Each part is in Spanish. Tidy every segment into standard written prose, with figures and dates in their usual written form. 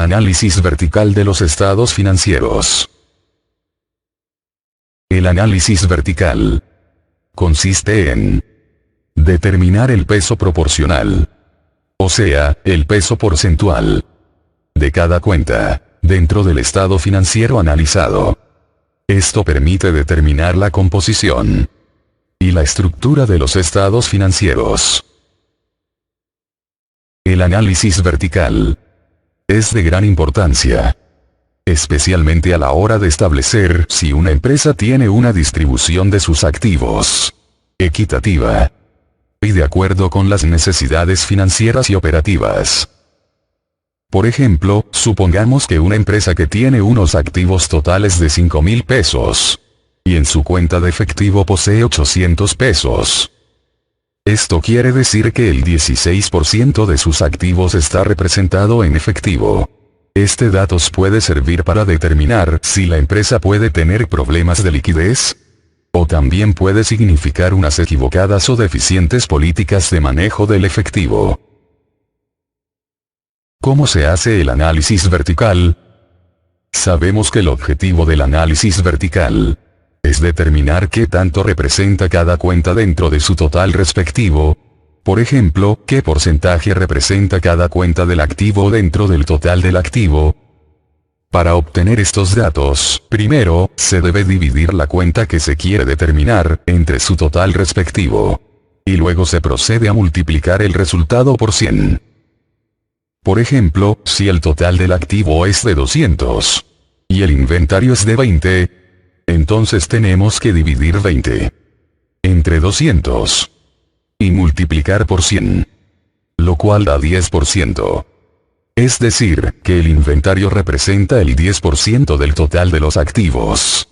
Análisis vertical de los estados financieros. El análisis vertical consiste en determinar el peso proporcional, o sea, el peso porcentual de cada cuenta dentro del estado financiero analizado. Esto permite determinar la composición y la estructura de los estados financieros. El análisis vertical es de gran importancia, especialmente a la hora de establecer si una empresa tiene una distribución de sus activos equitativa y de acuerdo con las necesidades financieras y operativas. Por ejemplo, supongamos que una empresa que tiene unos activos totales de 5.000 pesos y en su cuenta de efectivo posee 800 pesos. Esto quiere decir que el 16% de sus activos está representado en efectivo. Este dato puede servir para determinar si la empresa puede tener problemas de liquidez, o también puede significar unas equivocadas o deficientes políticas de manejo del efectivo. ¿Cómo se hace el análisis vertical? Sabemos que el objetivo del análisis vertical es determinar qué tanto representa cada cuenta dentro de su total respectivo. Por ejemplo, qué porcentaje representa cada cuenta del activo dentro del total del activo. Para obtener estos datos, primero, se debe dividir la cuenta que se quiere determinar entre su total respectivo. Y luego se procede a multiplicar el resultado por 100. Por ejemplo, si el total del activo es de 200 y el inventario es de 20, entonces tenemos que dividir 20 entre 200 y multiplicar por 100, lo cual da 10%. Es decir, que el inventario representa el 10% del total de los activos.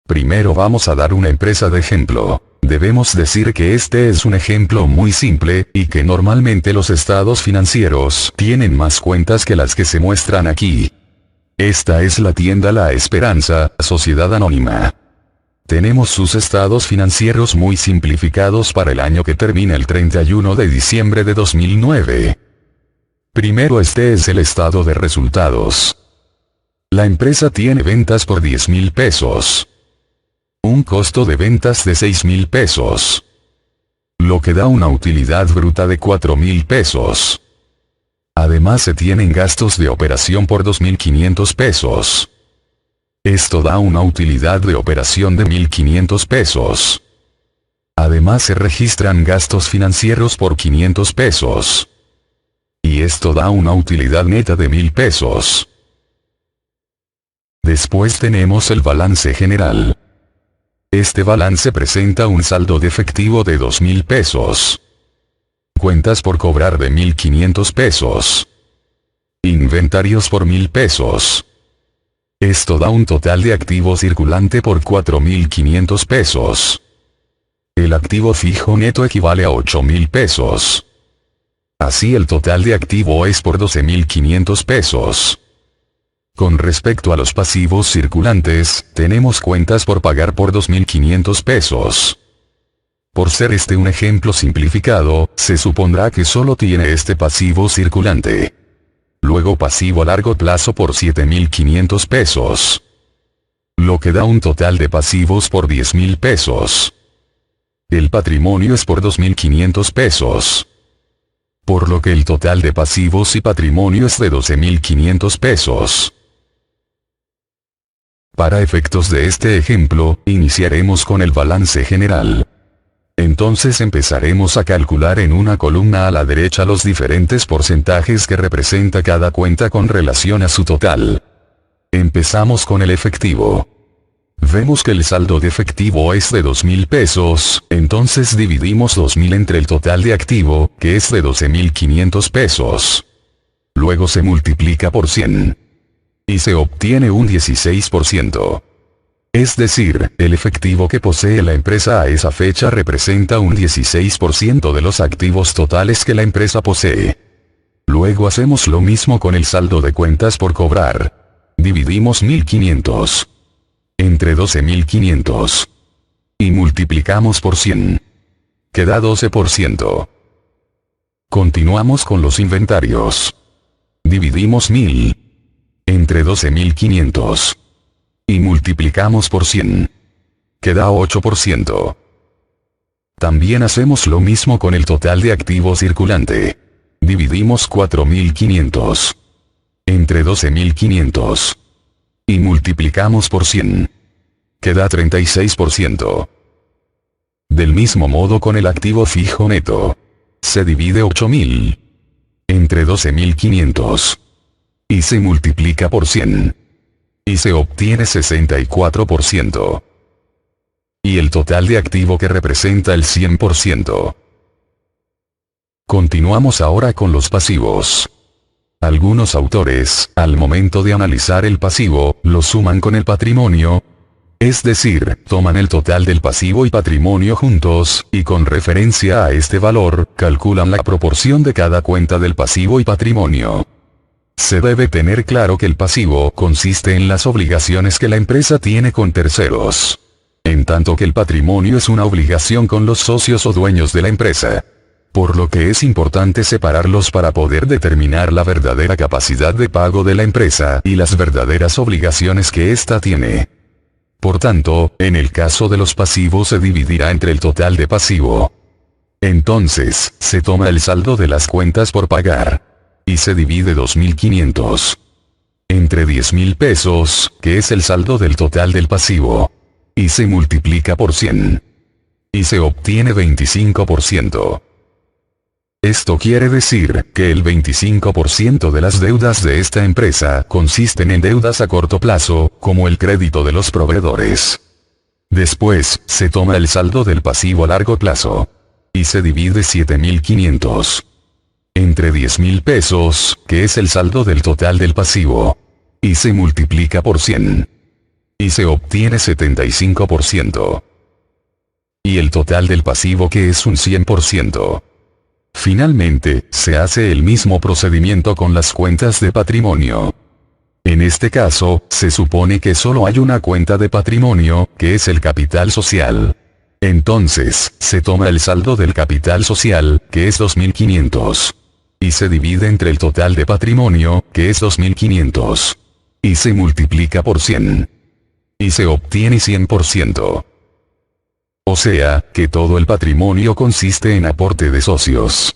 Primero vamos a dar una empresa de ejemplo. Debemos decir que este es un ejemplo muy simple, y que normalmente los estados financieros tienen más cuentas que las que se muestran aquí. Esta es la tienda La Esperanza, Sociedad Anónima. Tenemos sus estados financieros muy simplificados para el año que termina el 31 de diciembre de 2009. Primero este es el estado de resultados. La empresa tiene ventas por 10.000 pesos. Un costo de ventas de 6.000 pesos. Lo que da una utilidad bruta de 4.000 pesos. Además se tienen gastos de operación por 2.500 pesos. Esto da una utilidad de operación de 1.500 pesos. Además se registran gastos financieros por 500 pesos. Y esto da una utilidad neta de 1.000 pesos. Después tenemos el balance general. Este balance presenta un saldo de efectivo de 2.000 pesos. Cuentas por cobrar de 1.500 pesos. Inventarios por 1.000 pesos. Esto da un total de activo circulante por 4.500 pesos. El activo fijo neto equivale a 8.000 pesos. Así el total de activo es por 12.500 pesos. Con respecto a los pasivos circulantes, tenemos cuentas por pagar por 2.500 pesos. Por ser este un ejemplo simplificado, se supondrá que solo tiene este pasivo circulante. Luego pasivo a largo plazo por 7.500 pesos. Lo que da un total de pasivos por 10.000 pesos. El patrimonio es por 2.500 pesos. Por lo que el total de pasivos y patrimonio es de 12.500 pesos. Para efectos de este ejemplo, iniciaremos con el balance general. Entonces empezaremos a calcular en una columna a la derecha los diferentes porcentajes que representa cada cuenta con relación a su total. Empezamos con el efectivo. Vemos que el saldo de efectivo es de 2.000 pesos, entonces dividimos 2.000 entre el total de activo, que es de 12.500 pesos. Luego se multiplica por 100. Y se obtiene un 16%. Es decir, el efectivo que posee la empresa a esa fecha representa un 16% de los activos totales que la empresa posee. Luego hacemos lo mismo con el saldo de cuentas por cobrar. Dividimos 1.500 entre 12.500. Y multiplicamos por 100. Queda 12%. Continuamos con los inventarios. dividimos 1000 entre 12.500 y multiplicamos por 100. Queda 8%. También hacemos lo mismo con el total de activo circulante. Dividimos 4.500 entre 12.500 y multiplicamos por 100. Queda 36%. Del mismo modo con el activo fijo neto. Se divide 8.000 entre 12.500 y se multiplica por 100. Y se obtiene 64%. Y el total de activo que representa el 100%. Continuamos ahora con los pasivos. Algunos autores, al momento de analizar el pasivo, lo suman con el patrimonio. Es decir, toman el total del pasivo y patrimonio juntos, y con referencia a este valor, calculan la proporción de cada cuenta del pasivo y patrimonio. Se debe tener claro que el pasivo consiste en las obligaciones que la empresa tiene con terceros. En tanto que el patrimonio es una obligación con los socios o dueños de la empresa. Por lo que es importante separarlos para poder determinar la verdadera capacidad de pago de la empresa y las verdaderas obligaciones que ésta tiene. Por tanto, en el caso de los pasivos se dividirá entre el total de pasivo. Entonces, se toma el saldo de las cuentas por pagar. Y se divide 2.500 entre 10.000 pesos, que es el saldo del total del pasivo. Y se multiplica por 100. Y se obtiene 25%. Esto quiere decir que el 25% de las deudas de esta empresa consisten en deudas a corto plazo, como el crédito de los proveedores. Después, se toma el saldo del pasivo a largo plazo. Y se divide 7.500 entre 10.000 pesos, que es el saldo del total del pasivo. Y se multiplica por 100. Y se obtiene 75%. Y el total del pasivo que es un 100%. Finalmente, se hace el mismo procedimiento con las cuentas de patrimonio. En este caso, se supone que solo hay una cuenta de patrimonio, que es el capital social. Entonces, se toma el saldo del capital social, que es 2.500. Y se divide entre el total de patrimonio, que es 2.500. Y se multiplica por 100. Y se obtiene 100%. O sea, que todo el patrimonio consiste en aporte de socios.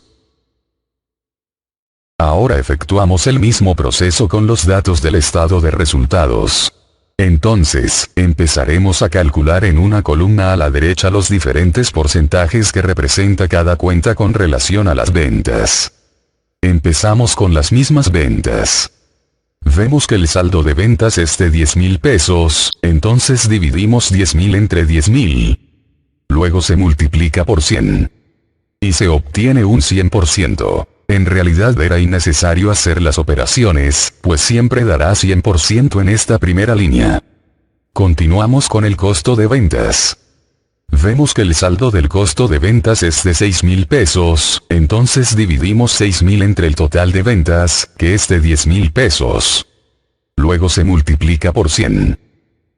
Ahora efectuamos el mismo proceso con los datos del estado de resultados. Entonces, empezaremos a calcular en una columna a la derecha los diferentes porcentajes que representa cada cuenta con relación a las ventas. Empezamos con las mismas ventas. Vemos que el saldo de ventas es de 10.000 pesos, entonces dividimos 10.000 entre 10.000. Luego se multiplica por 100. Y se obtiene un 100%. En realidad era innecesario hacer las operaciones, pues siempre dará 100% en esta primera línea. Continuamos con el costo de ventas. Vemos que el saldo del costo de ventas es de 6.000 pesos, entonces dividimos 6.000 entre el total de ventas, que es de 10.000 pesos. Luego se multiplica por 100.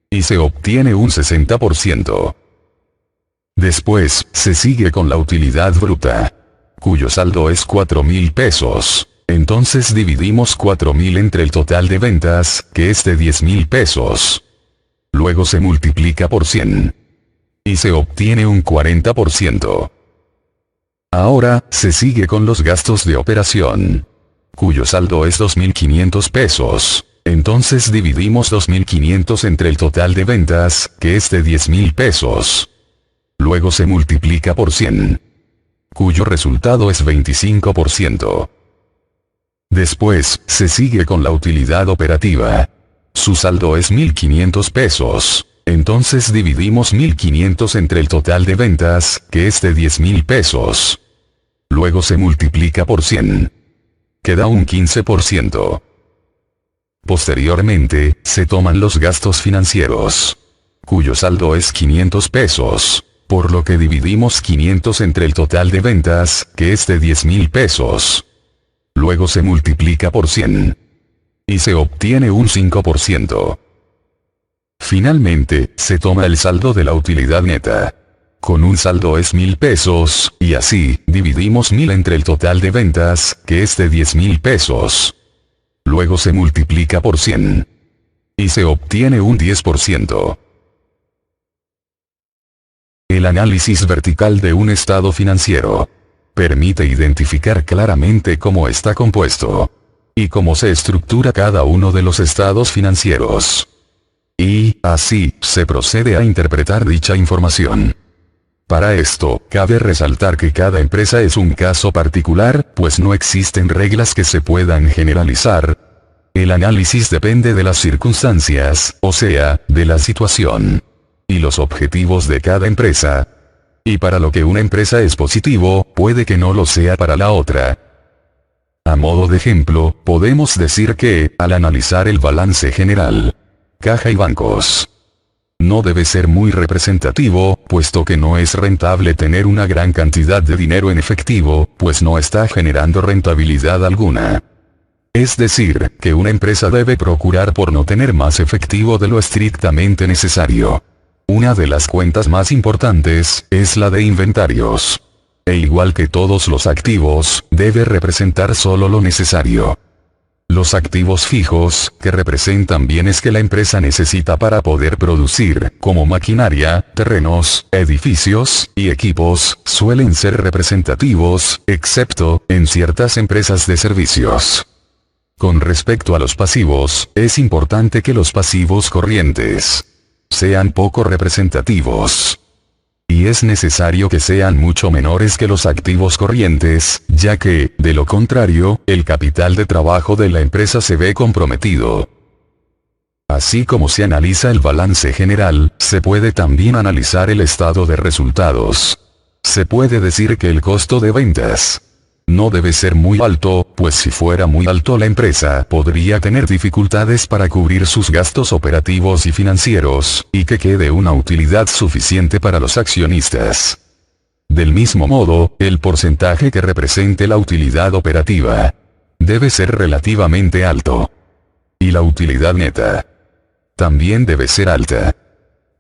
Y se obtiene un 60%. Después, se sigue con la utilidad bruta, cuyo saldo es 4.000 pesos. Entonces dividimos 4.000 entre el total de ventas, que es de 10.000 pesos. Luego se multiplica por 100. Y se obtiene un 40%. Ahora, se sigue con los gastos de operación, cuyo saldo es 2.500 pesos. Entonces dividimos 2.500 entre el total de ventas, que es de 10.000 pesos. Luego se multiplica por 100. Cuyo resultado es 25%. Después, se sigue con la utilidad operativa. Su saldo es 1.500 pesos. Entonces dividimos 1.500 entre el total de ventas, que es de 10.000 pesos. Luego se multiplica por 100. Queda un 15%. Posteriormente, se toman los gastos financieros, cuyo saldo es 500 pesos. Por lo que dividimos 500 entre el total de ventas, que es de 10.000 pesos. Luego se multiplica por 100. Y se obtiene un 5%. Finalmente, se toma el saldo de la utilidad neta. Con un saldo es 1.000 pesos, y así, dividimos 1.000 entre el total de ventas, que es de 10.000 pesos. luego se multiplica por 100. Y se obtiene un 10%. El análisis vertical de un estado financiero permite identificar claramente cómo está compuesto y cómo se estructura cada uno de los estados financieros. Y, así, se procede a interpretar dicha información. Para esto, cabe resaltar que cada empresa es un caso particular, pues no existen reglas que se puedan generalizar. El análisis depende de las circunstancias, o sea, de la situación y los objetivos de cada empresa. Y para lo que una empresa es positivo, puede que no lo sea para la otra. A modo de ejemplo, podemos decir que, al analizar el balance general, caja y bancos, no debe ser muy representativo, puesto que no es rentable tener una gran cantidad de dinero en efectivo, pues no está generando rentabilidad alguna. Es decir, que una empresa debe procurar por no tener más efectivo de lo estrictamente necesario. Una de las cuentas más importantes es la de inventarios. E igual que todos los activos, debe representar solo lo necesario. Los activos fijos, que representan bienes que la empresa necesita para poder producir, como maquinaria, terrenos, edificios y equipos, suelen ser representativos, excepto en ciertas empresas de servicios. Con respecto a los pasivos, es importante que los pasivos corrientes sean poco representativos. Y es necesario que sean mucho menores que los activos corrientes, ya que, de lo contrario, el capital de trabajo de la empresa se ve comprometido. Así como se analiza el balance general, se puede también analizar el estado de resultados. Se puede decir que el costo de ventas no debe ser muy alto, pues si fuera muy alto la empresa podría tener dificultades para cubrir sus gastos operativos y financieros, y que quede una utilidad suficiente para los accionistas. Del mismo modo, el porcentaje que represente la utilidad operativa debe ser relativamente alto. Y la utilidad neta también debe ser alta.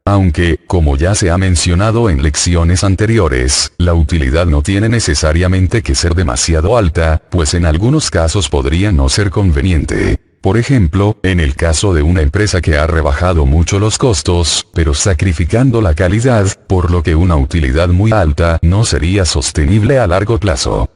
Aunque, como ya se ha mencionado en lecciones anteriores, la utilidad no tiene necesariamente que ser demasiado alta, pues en algunos casos podría no ser conveniente. Por ejemplo, en el caso de una empresa que ha rebajado mucho los costos, pero sacrificando la calidad, por lo que una utilidad muy alta no sería sostenible a largo plazo.